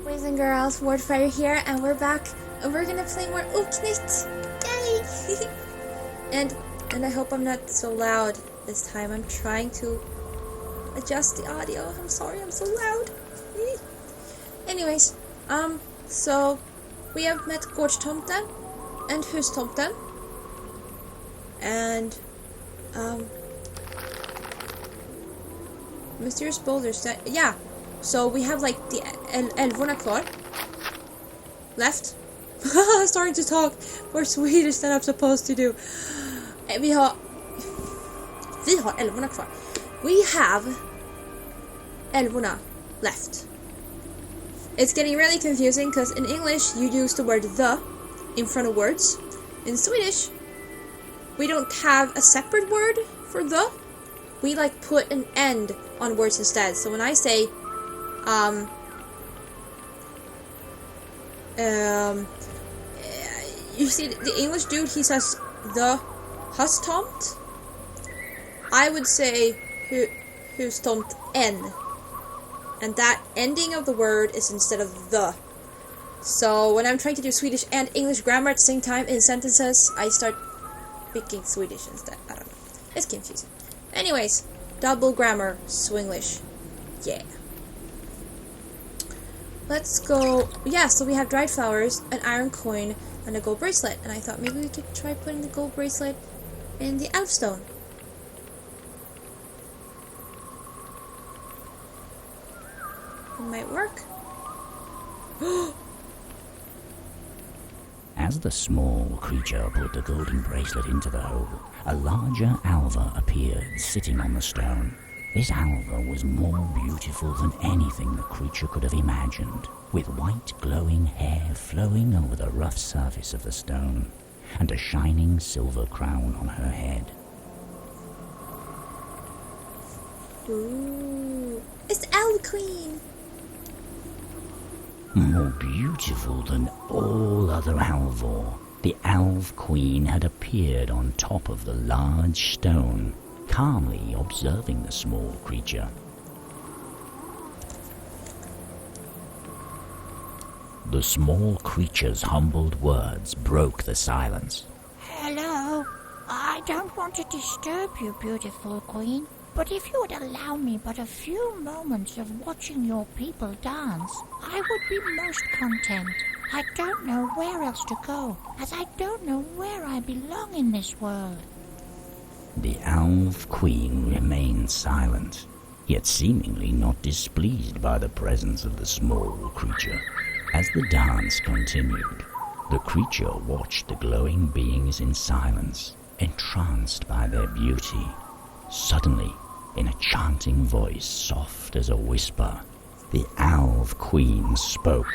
boys and girls, Wardfire here, and we're back, and we're gonna play more Oknytt! Yay! and I hope I'm not so loud this time. I'm trying to adjust the audio. I'm sorry I'm so loud. Anyways, so we have met Gårdstomten and Hustomten, and mysterious boulders that, yeah. So we have like the älvorna kvar left. Starting to talk more Swedish than I'm supposed to do. Vi har älvorna kvar. We have älvorna left. It's getting really confusing because in English you use the word the in front of words. In Swedish we don't have a separate word for the. We like put an end on words instead. So when I say you see the English dude, he says the hustomt. I would say hustomt en, and that ending of the word is instead of the. So when I'm trying to do Swedish and English grammar at the same time in sentences, I start speaking Swedish instead. I don't know. It's confusing. Anyways, double grammar, Swinglish. Yeah. Let's go. Yeah, so we have dried flowers, an iron coin, and a gold bracelet. And I thought maybe we could try putting the gold bracelet in the elf stone. It might work. As the small creature put the golden bracelet into the hole, a larger alva appeared sitting on the stone. This alva was more beautiful than anything the creature could have imagined, with white glowing hair flowing over the rough surface of the stone, and a shining silver crown on her head. Ooh, it's the Elf Queen! More beautiful than all other Alvor, the Elf Queen had appeared on top of the large stone, calmly observing the small creature. The small creature's humbled words broke the silence. Hello, I don't want to disturb you, beautiful queen, but if you would allow me but a few moments of watching your people dance, I would be most content. I don't know where else to go, as I don't know where I belong in this world. The Elf Queen remained silent, yet seemingly not displeased by the presence of the small creature. As the dance continued, the creature watched the glowing beings in silence, entranced by their beauty. Suddenly, in a chanting voice soft as a whisper, the Elf Queen spoke.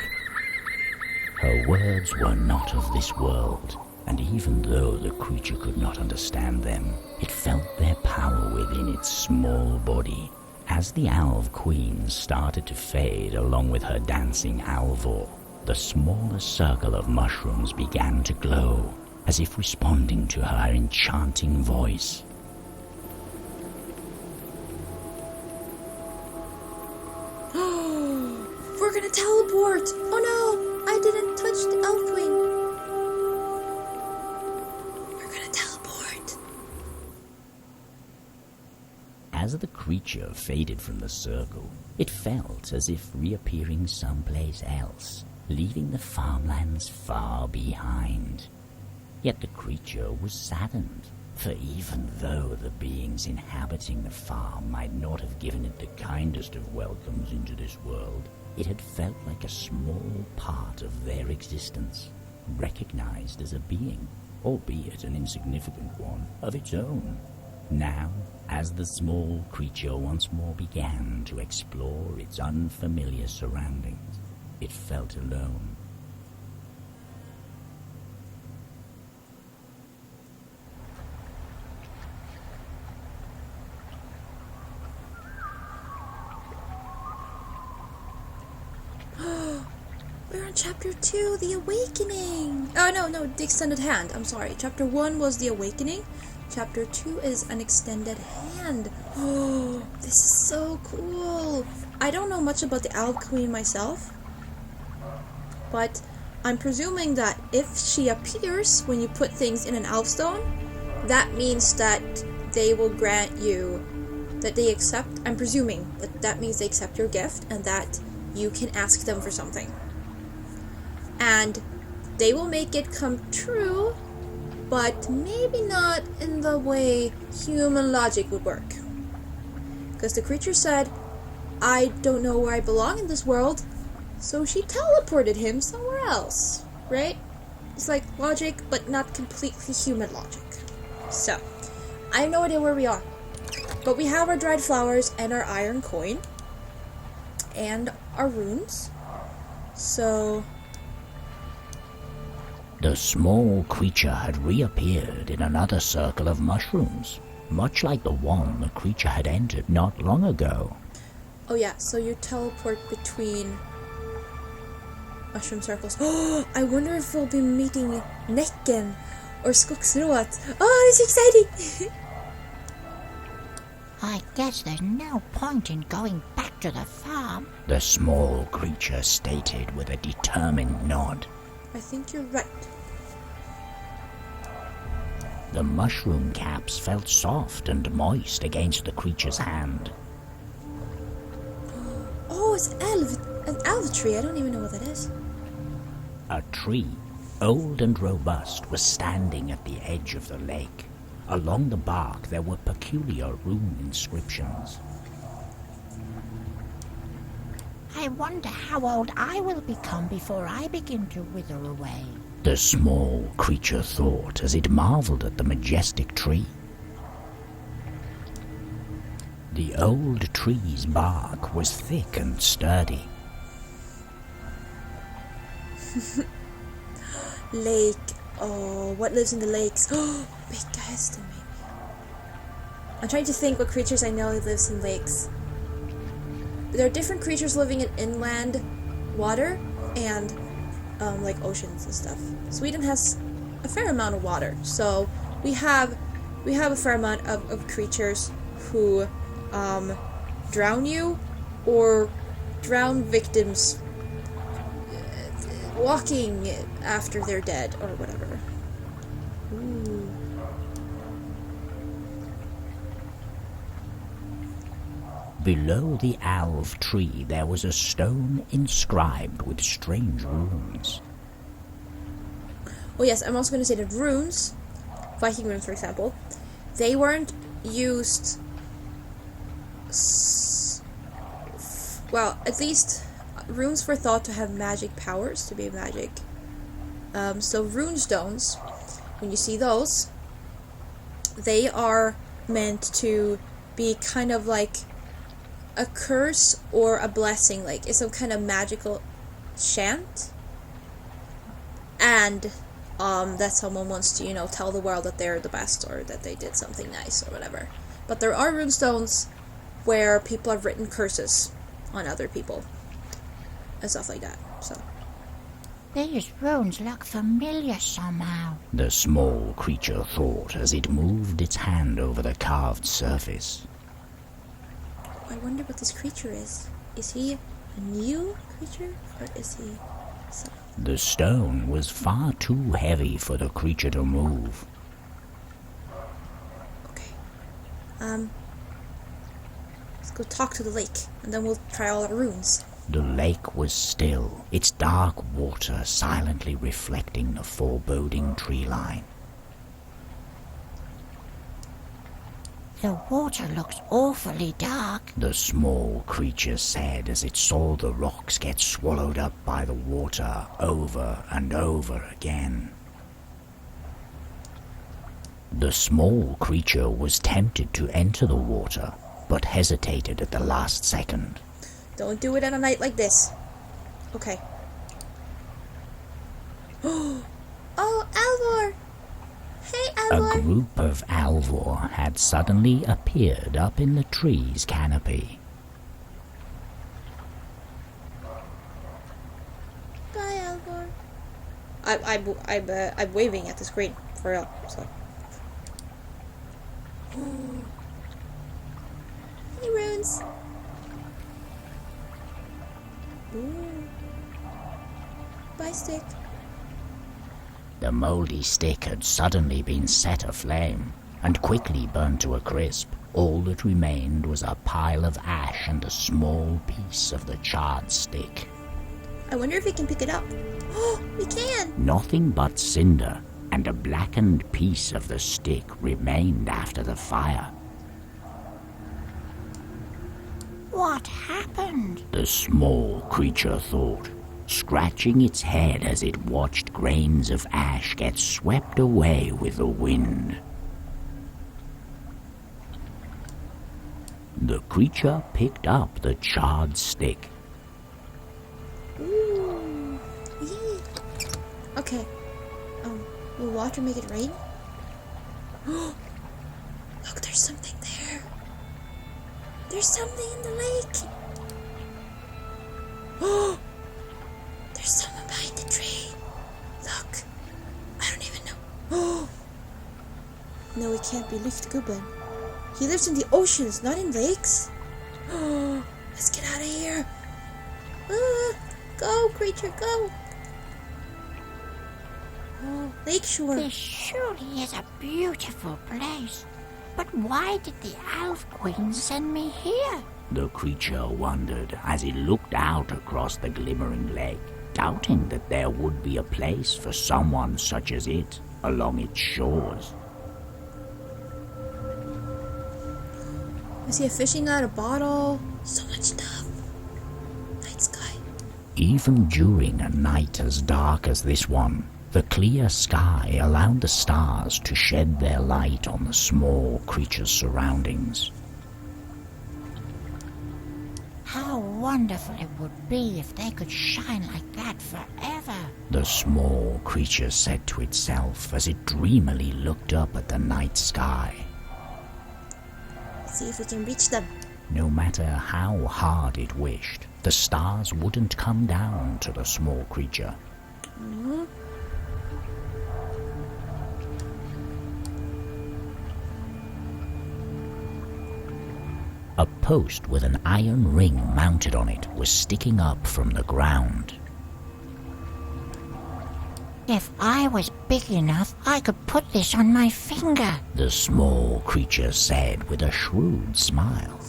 Her words were not of this world, and even though the creature could not understand them, it felt their power within its small body. As the Elf Queen started to fade along with her dancing Alvor, the smaller circle of mushrooms began to glow, as if responding to her enchanting voice. We're gonna teleport! Oh no! I didn't touch the Elf Queen! As the creature faded from the circle, it felt as if reappearing someplace else, leaving the farmlands far behind. Yet the creature was saddened, for even though the beings inhabiting the farm might not have given it the kindest of welcomes into this world, it had felt like a small part of their existence, recognized as a being, albeit an insignificant one, of its own. Now, as the small creature once more began to explore its unfamiliar surroundings, it felt alone. We're on chapter 2, The Awakening! Oh, no, the Extended Hand. I'm sorry. Chapter 1 was The Awakening. Chapter 2 is An Extended Hand. Oh, this is so cool. I don't know much about the Elf Queen myself, but I'm presuming that if she appears when you put things in an elf stone, that means that they will grant you, that they accept, I'm presuming that means they accept your gift and that you can ask them for something. And they will make it come true, but maybe not in the way human logic would work. Because the creature said, I don't know where I belong in this world, so she teleported him somewhere else, right? It's like logic, but not completely human logic. So, I have no idea where we are. But we have our dried flowers and our iron coin. And our runes. So... The small creature had reappeared in another circle of mushrooms, much like the one the creature had entered not long ago. Oh yeah, so you teleport between mushroom circles. Oh, I wonder if we'll be meeting Näcken or Skogsrot. Oh, it's exciting! I guess there's no point in going back to the farm. The small creature stated with a determined nod. I think you're right. The mushroom caps felt soft and moist against the creature's hand. Oh, it's an elf tree. I don't even know what that is. A tree, old and robust, was standing at the edge of the lake. Along the bark there were peculiar rune inscriptions. I wonder how old I will become before I begin to wither away. The small creature thought as it marveled at the majestic tree. The old tree's bark was thick and sturdy. Lake. Oh, what lives in the lakes? Oh, Bethesda maybe. I'm trying to think what creatures I know lives in lakes. There are different creatures living in inland water and like oceans and stuff. Sweden has a fair amount of water, so we have a fair amount of creatures who drown you or drown victims walking after they're dead or whatever. Ooh. Below the alv tree there was a stone inscribed with strange runes. Oh yes, I'm also going to say that runes, Viking runes for example, they weren't used... well, at least runes were thought to have magic powers, to be magic. So rune stones, when you see those, they are meant to be kind of like a curse or a blessing, like it's some kind of magical chant, and that someone wants to, tell the world that they're the best or that they did something nice or whatever. But there are rune stones where people have written curses on other people and stuff like that. So these runes look familiar somehow. The small creature thought as it moved its hand over the carved surface. I wonder what this creature is. Is he a new creature or is he some... The stone was far too heavy for the creature to move. Okay. Let's go talk to the lake and then we'll try all our runes. The lake was still, its dark water silently reflecting the foreboding tree line. The water looks awfully dark. The small creature said as it saw the rocks get swallowed up by the water over and over again. The small creature was tempted to enter the water, but hesitated at the last second. Don't do it on a night like this. Okay. Oh, Alvor! Hey, Alvor! A group of Alvor had suddenly appeared up in the tree's canopy. Bye, Alvor. I'm waving at the screen for real. So. Hey, runes. Ooh. Bye, stick. The moldy stick had suddenly been set aflame and quickly burned to a crisp. All that remained was a pile of ash and a small piece of the charred stick. I wonder if we can pick it up. Oh, we can! Nothing but cinder and a blackened piece of the stick remained after the fire. What happened? The small creature thought, scratching its head as it watched grains of ash get swept away with the wind. The creature picked up the charred stick. Ooh. Yee. Okay. Will water make it rain? Look, there's something there. There's something in the lake. Oh, there's someone behind the tree. Look, I don't even know. Oh, no, it can't be Luftgubben. He lives in the oceans, not in lakes. Oh, let's get out of here. Go, creature, go. Oh, lakeshore. This surely is a beautiful place. But why did the Elf Queen send me here? The creature wondered as it looked out across the glimmering lake, doubting that there would be a place for someone such as it along its shores. I see a fishing net, a bottle, so much stuff. Night sky. Even during a night as dark as this one, the clear sky allowed the stars to shed their light on the small creature's surroundings. How wonderful it would be if they could shine like that forever. The small creature said to itself as it dreamily looked up at the night sky. Let's see if we can reach them. No matter how hard it wished, the stars wouldn't come down to the small creature. Mm-hmm. A post with an iron ring mounted on it was sticking up from the ground. If I was big enough, I could put this on my finger. The small creature said with a shrewd smile.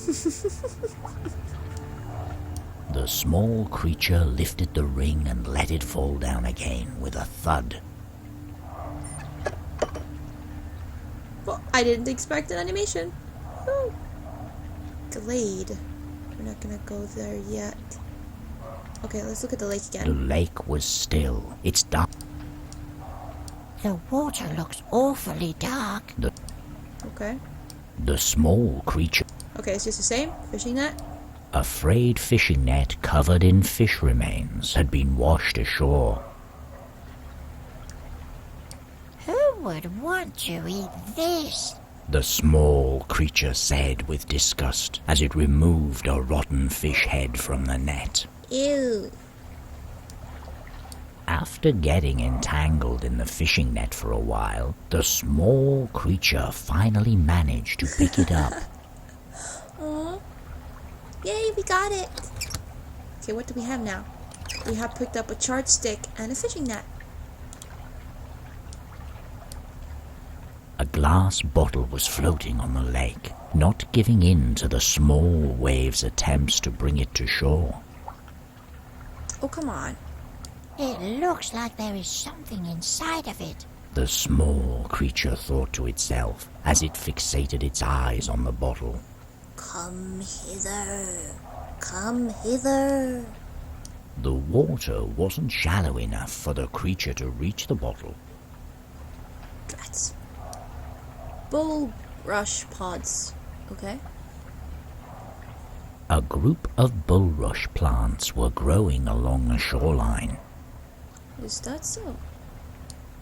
The small creature lifted the ring and let it fall down again with a thud. Well, I didn't expect an animation. Woo. Glade. We're not gonna go there yet. Okay, let's look at the lake The again. lake was still. Its dark. The water looks awfully dark. Okay. The small creature. Okay, it's just the same. Fishing net. A frayed fishing net covered in fish remains had been washed ashore. Who would want to eat this? The small creature said with disgust as it removed a rotten fish head from the net. Ew. After getting entangled in the fishing net for a while, the small creature finally managed to pick it up. Aww. Yay, we got it. Okay, what do we have now? We have picked up a charred stick and a fishing net. A glass bottle was floating on the lake, not giving in to the small wave's attempts to bring it to shore. Oh, come on. It looks like there is something inside of it. The small creature thought to itself as it fixated its eyes on the bottle. Come hither. Come hither. The water wasn't shallow enough for the creature to reach the bottle. Drats. Bulrush pods. Okay. A group of bulrush plants were growing along the shoreline. Is that so?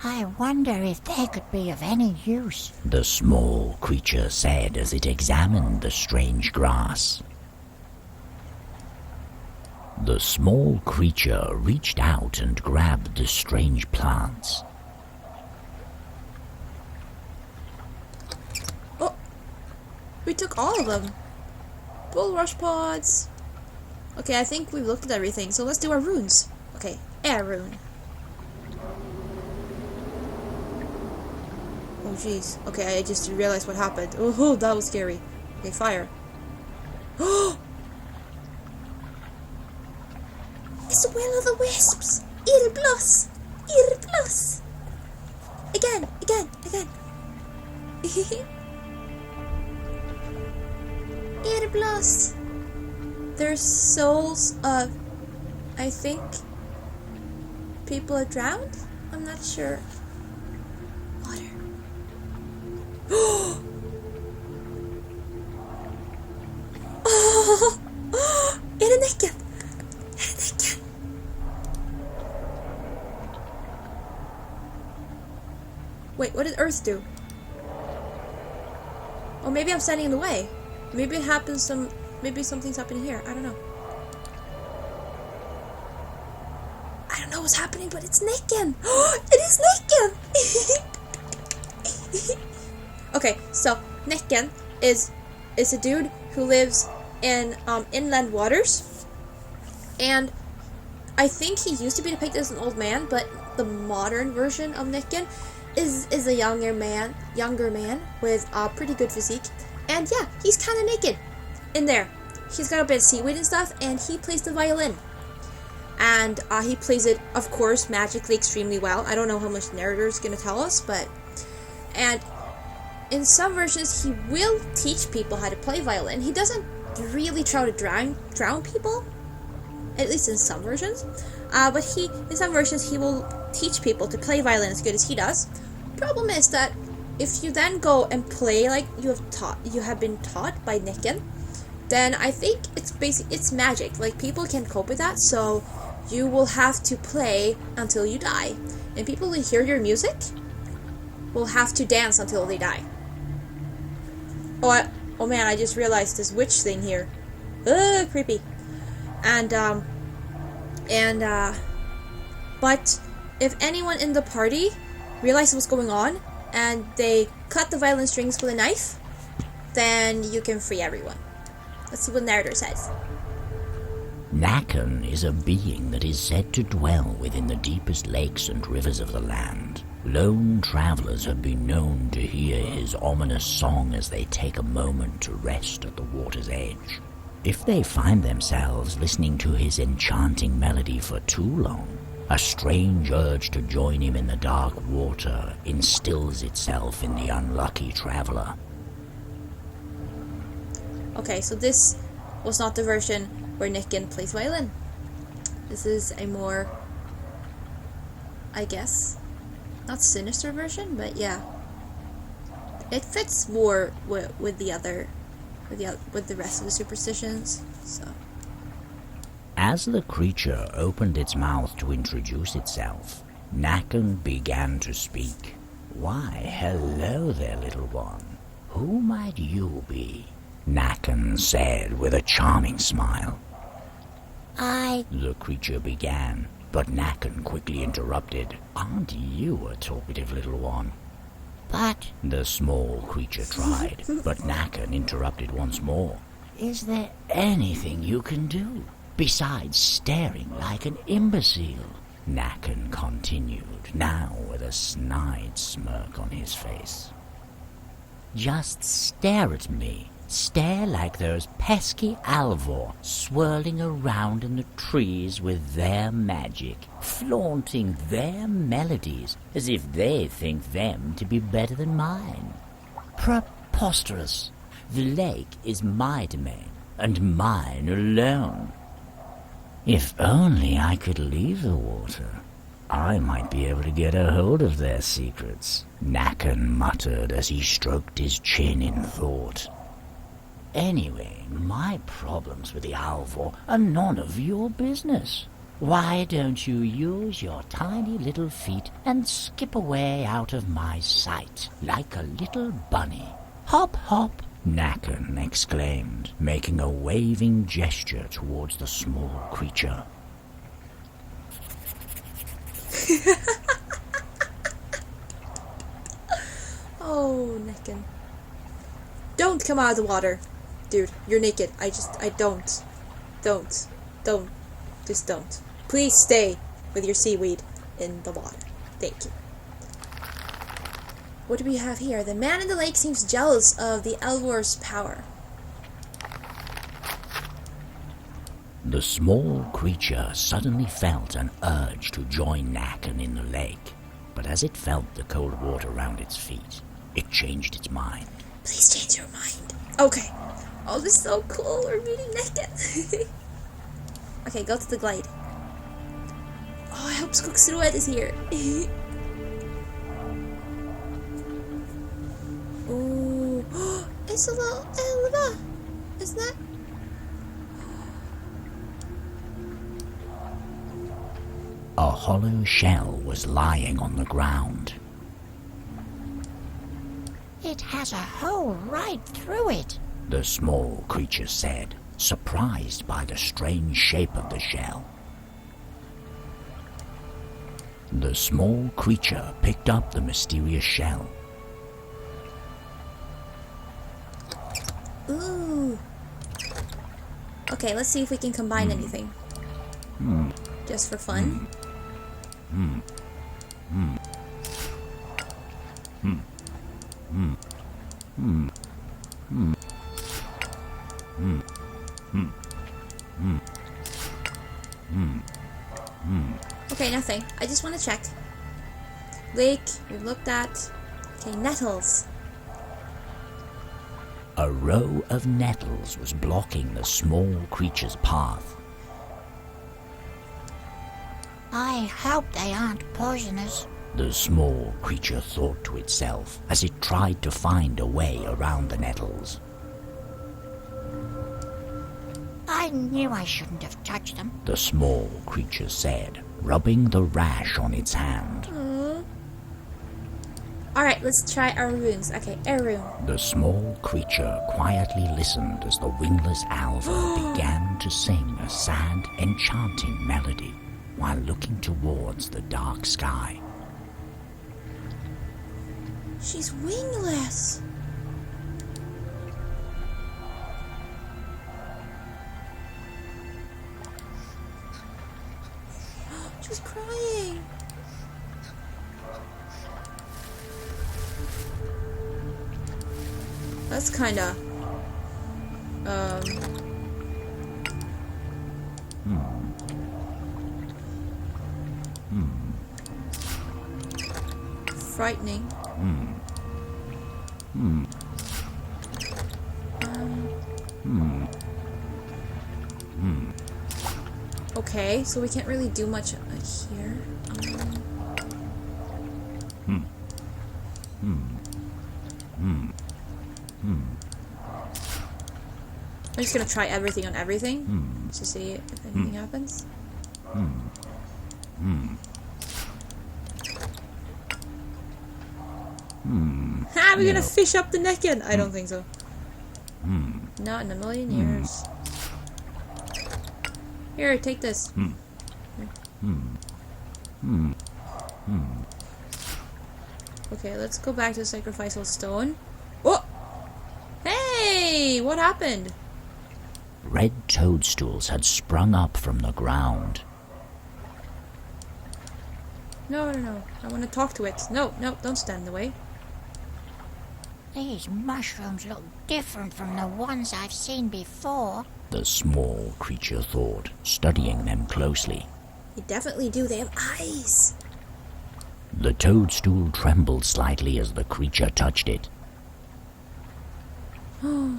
I wonder if they could be of any use. The small creature said as it examined the strange grass. The small creature reached out and grabbed the strange plants. Oh! We took all of them. Bulrush pods. Okay, I think we've looked at everything, so let's do our runes. Okay, air rune. Oh jeez. Okay, I just realized what happened. Oh, that was scary. Okay, fire. Oh! It's a will-o'-the-wisps! Irrbloss! Irrbloss! Again! Irrbloss! They're souls of, I think, people are drowned? I'm not sure. Water. Oh! Är det Näcken? Wait, what did Earth do? Oh, maybe I'm standing in the way. Maybe it happens maybe something's happening here. I don't know. I don't know what's happening, but it's Näcken! It is Näcken! Okay, so Näcken is a dude who lives in inland waters, and I think he used to be depicted as an old man, but the modern version of Näcken is a younger man with a pretty good physique, and yeah, he's kind of naked in there. He's got a bit of seaweed and stuff, and he plays the violin, and he plays it, of course, magically extremely well. I don't know how much the narrator is going to tell us, and in some versions he will teach people how to play violin. He doesn't really try to drown people, at least in some versions, but in some versions he will teach people to play violin as good as he does. Problem is that if you then go and play like you have been taught by Näcken, then I think it's magic. Like, people can cope with that, so you will have to play until you die, and people who hear your music will have to dance until they die. Oh man, I just realized this witch thing here. Creepy. But if anyone in the party realizes what's going on and they cut the violin strings with a knife, then you can free everyone. Let's see what the narrator says. Näcken is a being that is said to dwell within the deepest lakes and rivers of the land. Lone travelers have been known to hear his ominous song as they take a moment to rest at the water's edge. If they find themselves listening to his enchanting melody for too long, a strange urge to join him in the dark water instills itself in the unlucky traveler. Okay, so this was not the version where Näcken plays violin. This is a more, I guess, not sinister version, but yeah, it fits more with the rest of the superstitions. So, as the creature opened its mouth to introduce itself, Näcken began to speak. "Why, hello there, little one. Who might you be?" Näcken said with a charming smile. The creature began, but Näcken quickly interrupted. "Aren't you a talkative little one?" But The small creature tried, but Näcken interrupted once more. "Is there anything you can do besides staring like an imbecile?" Näcken continued, now with a snide smirk on his face. "Just stare at me. Stare like those pesky Alvor swirling around in the trees with their magic, flaunting their melodies as if they think them to be better than mine. Preposterous! The lake is my domain, and mine alone. If only I could leave the water, I might be able to get a hold of their secrets," Näcken muttered as he stroked his chin in thought. "Anyway, my problems with the Alvor are none of your business. Why don't you use your tiny little feet and skip away out of my sight like a little bunny? Hop, hop!" Näcken exclaimed, making a waving gesture towards the small creature. Oh, Näcken. Don't come out of the water. Dude, you're naked. Don't. Just don't. Please stay with your seaweed in the water. Thank you. What do we have here? The man in the lake seems jealous of the Elvor's power. The small creature suddenly felt an urge to join Näcken in the lake, but as it felt the cold water around its feet, it changed its mind. Please change your mind. Okay. Oh, this is so cool. We're meeting Näcken. Okay, go to the glade. Oh, I hope Skogsruet is here. Ooh. It's a little Elva. Isn't that? A hollow shell was lying on the ground. It has a hole right through it. The small creature said, surprised by the strange shape of the shell. The small creature picked up the mysterious shell. Ooh. Okay, let's see if we can combine anything. Just for fun. Okay, nothing. I just want to check. Lake, we've looked at. Okay, nettles. A row of nettles was blocking the small creature's path. I hope they aren't poisonous. The small creature thought to itself as it tried to find a way around the nettles. I knew I shouldn't have touched them. The small creature said, rubbing the rash on its hand. Alright, let's try our runes. Okay, air rune. The small creature quietly listened as the wingless Alva began to sing a sad, enchanting melody while looking towards the dark sky. She's wingless. She's crying. That's kinda frightening. Okay, so we can't really do much here. I'm just gonna try everything on everything to see if anything happens. Ha! We're gonna fish up the Näcken! I don't think so. Not in a million years. Here, take this. Okay, let's go back to the sacrificial stone. Oh! Hey! What happened? Red toadstools had sprung up from the ground. No. I want to talk to it. No, don't stand in the way. These mushrooms look different from the ones I've seen before. The small creature thought, studying them closely. They definitely do. They have eyes. The toadstool trembled slightly as the creature touched it. Oh,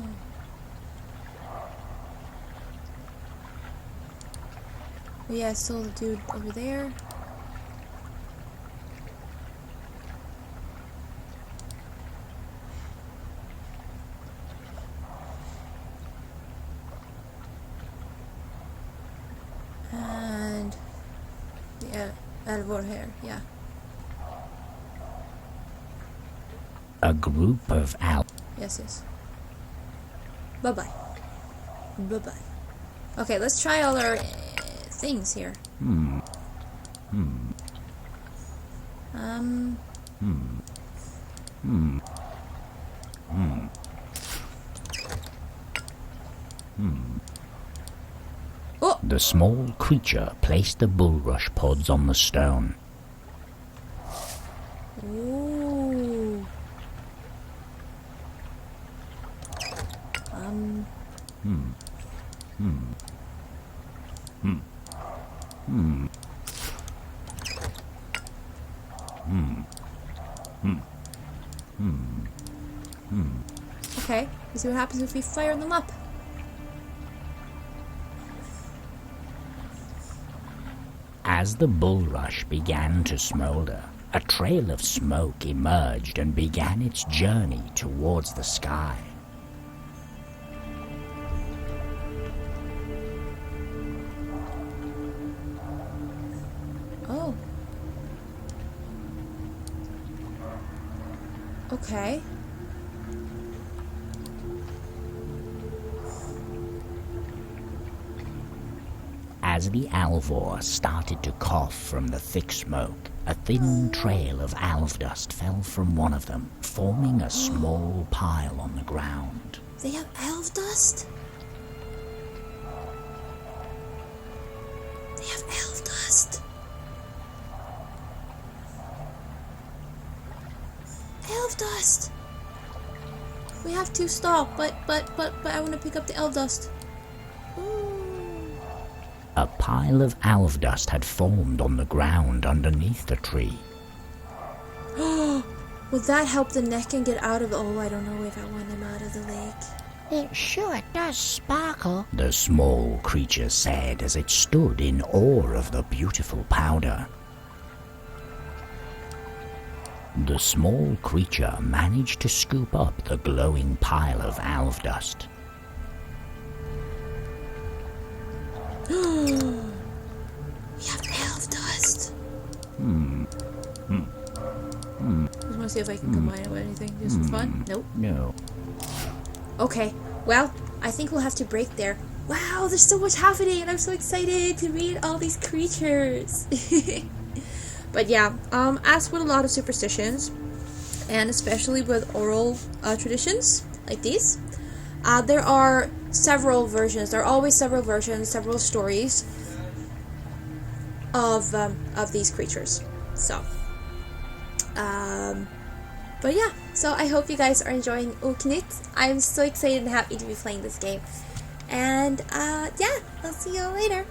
yeah, I saw the dude over there. And the Elvor here, yeah. A group of Yes. Bye-bye. Okay, let's try all our things here. Oh! The small creature placed the bulrush pods on the stone. Ooh. Okay, let's see what happens if we fire them up. As the bulrush began to smolder, a trail of smoke emerged and began its journey towards the sky. Oh. Okay. As the alvor started to cough from the thick smoke, a thin trail of alv dust fell from one of them, forming a small pile on the ground. They have elf dust? They have elf dust. Elf dust. We have to stop, but I want to pick up the elf dust. A pile of alv dust had formed on the ground underneath the tree. Will that help the Näcken get out of the... Oh, I don't know if I want him out of the lake. It sure does sparkle. The small creature said as it stood in awe of the beautiful powder. The small creature managed to scoop up the glowing pile of alv dust. We have elf dust. Just want to see if I can combine it with anything. Just for fun? Nope. No. Okay. Well, I think we'll have to break there. Wow, there's so much happening, and I'm so excited to meet all these creatures. But yeah, as with a lot of superstitions, and especially with oral traditions like these, there are several versions. There are always several versions, several stories of these creatures. So, but yeah. So I hope you guys are enjoying Oknytt. I'm so excited and happy to be playing this game. And yeah, I'll see you all later.